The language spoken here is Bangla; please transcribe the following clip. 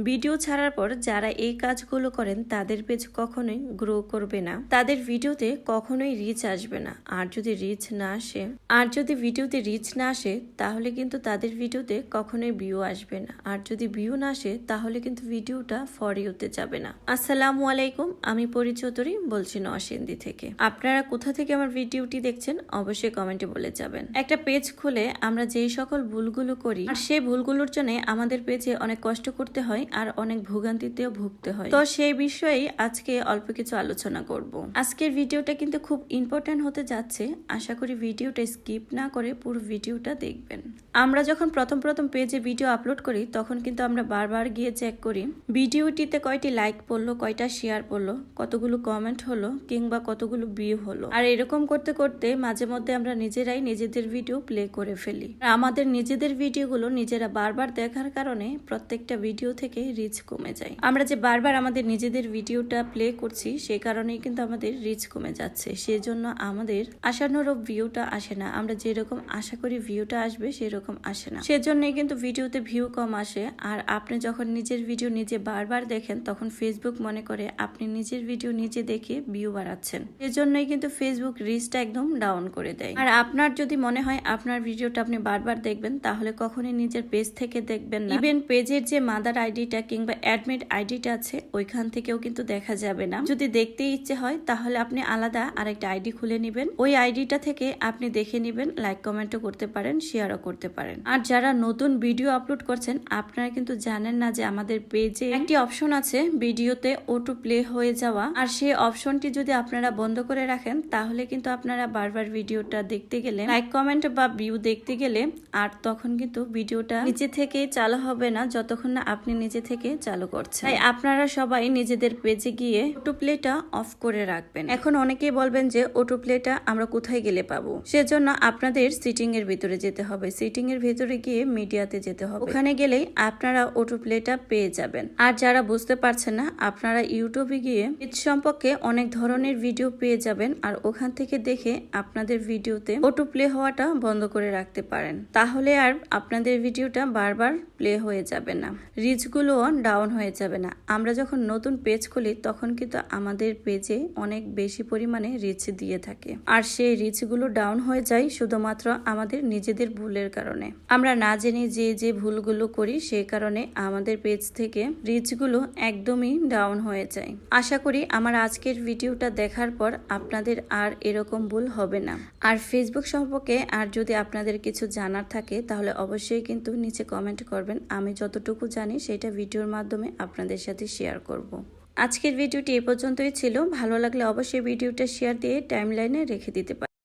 ভিডিও ছাড়ার পর যারা এই কাজগুলো করেন তাদের পেজ কখনোই গ্রো করবে না, তাদের ভিডিওতে কখনোই রিচ আসবে না। আর যদি ভিডিওতে রিচ না আসে তাহলে কিন্তু তাদের ভিডিওতে কখনোই ভিউ আসবে না। আর যদি ভিউ না আসে তাহলে কিন্তু ভিডিওটা ফর ইউতে যাবে না। আসসালামু আলাইকুম, আমি পরি চৌধুরী বলছি নরসিংদী থেকে। আপনারা কোথা থেকে আমার ভিডিওটি দেখছেন অবশ্যই কমেন্টে বলে যাবেন। একটা পেজ খুলে আমরা যেই সকল ভুলগুলো করি আর সেই ভুলগুলোর জন্য আমাদের পেজে অনেক কষ্ট করতে হয় আর অনেক ভোগান্তিতেও ভুগতে হয়। তো সেই বিষয়ে আজকে অল্প কিছু আলোচনা করব। আজকের ভিডিওটা কিন্তু খুব ইম্পর্টেন্ট হতে যাচ্ছে, আশা করি ভিডিওটা স্কিপ না করে পুরো ভিডিওটা দেখবেন। আমরা যখন প্রথম পেজে ভিডিও আপলোড করি তখন কিন্তু আমরা বারবার গিয়ে চেক করি ভিডিওটিতে কয়টি লাইক পড়লো, কয়টা শেয়ার পড়লো, কতগুলো কমেন্ট হলো কিংবা কতগুলো ভিউ হলো। আর এরকম করতে করতে মাঝে মধ্যে আমরা নিজেরাই নিজেদের ভিডিও প্লে করে ফেলি। আমাদের নিজেদের ভিডিওগুলো নিজেরা বারবার দেখার কারণে প্রত্যেকটা ভিডিও থেকে রিচ কমে যায়। আমরা যে বারবার আমাদের নিজেদের ভিডিওটা প্লে করছি সেই কারণেই কিন্তু আমাদের রিচ কমে যাচ্ছে। সেজন্য আমাদের আশানুরূপ ভিউটা আসে না, আমরা যেরকম আশা করি ভিউটা আসবে সেরকম আসে না। সেজন্যই কিন্তু ভিডিওতে ভিউ কম আসে। আর আপনি যখন নিজের ভিডিও নিজে বারবার দেখেন তখন ফেসবুক মনে করে আপনি নিজের ভিডিও নিজে দেখে ভিউ বাড়াচ্ছেন। সেজন্যই কিন্তু ফেসবুক রিচটা একদম ডাউন করে দেয়। আর আপনার যদি মনে হয় আপনার ভিডিওটা আপনি বারবার দেখবেন তাহলে কখনোই নিজের পেজ থেকে দেখবেন না। ইভেন পেজের যে মাদার আইডিটা কিংবা অ্যাডমিট আইডিটা আছে ওইখান থেকেও কিন্তু দেখা যাবে না। যদি দেখতে ইচ্ছে হয় তাহলে আপনি আলাদা আরেকটা আইডি খুলে নেবেন, ওই আইডিটা থেকে আপনি দেখে নেবেন, লাইক কমেন্টও করতে পারেন, শেয়ারও করতে পারেন। আর যারা নতুন ভিডিও আপলোড করছেন আপনারা কিন্তু জানেন না যে আমাদের পেজে একটি অপশন আছে ভিডিওতে অটো প্লে হয়ে যাওয়া। আর সেই অপশনটি যদি আপনারা বন্ধ করে রাখেন তাহলে কিন্তু আপনারা বারবার ভিডিওটা দেখতে গেলে, লাইক কমেন্ট বা ভিউ দেখতে গেলে আর তখন কিন্তু ভিডিওটা নিজে থেকে চালু হবে না যতক্ষণ না আপনি নিজে থেকে চালু করছেন। তাই আপনারা সবাই নিজেদের পেজে গিয়ে অটো প্লেটা অফ করে রাখবেন। এখন অনেকেই বলবেন যে অটো প্লেটা আমরা কোথায় গেলে পাবো, সেজন্য আপনাদের সিটিং এর ভিতরে যেতে হবে। সিটিং এর ভিতরে গিয়ে মিডিয়াতে যেতে হবে, ওখানে গেলেই আপনারা অটো প্লেটা পেয়ে যাবেন। আর যারা বুঝতে পারছেন না আপনারা ইউটিউবে গিয়ে পেজ সম্পর্কে অনেক ধরনের ভিডিও পেয়ে যাবেন আর ওখান থেকে দেখে আপনাদের ভিডিওতে অটো প্লে হওয়াটা বন্ধ করে রাখতে পারেন। তাহলে আর আপনাদের ভিডিওটা বারবার প্লে হয়ে যাবে না, রিচ গুলো ডাউন হয়ে যাবে না। আমরা যখন নতুন পেজ খুলি তখন কিন্তু আমাদের পেজে অনেক বেশি পরিমাণে রিচ দিয়ে থাকে আর সেই রিচ গুলো ডাউন হয়ে যায় শুধুমাত্র আমাদের নিজেদের ভুলের কারণে। আমরা না জেনে যে ভুলগুলো করি সেই কারণে আমাদের পেজ থেকে রিচ গুলো একদমই ডাউন হয়ে যায়। আশা করি আমার আজকের ভিডিওটা দেখার পর আপনাদের আর এরকম ভুল হবে না। আর ফেসবুক সম্পর্কে আর যদি আপনাদের কিছু জানার থাকে তাহলে অবশ্যই কিন্তু নিচে কমেন্ট করবেন, আমি যতটুকু জানি সেটা ভিডিওর মাধ্যমে আপনাদের সাথে শেয়ার করব। আজকের ভিডিওটি এই পর্যন্তই ছিল। ভালো লাগলে অবশ্যই ভিডিওটা শেয়ার দিয়ে টাইমলাইনে রেখে দিতে পারেন।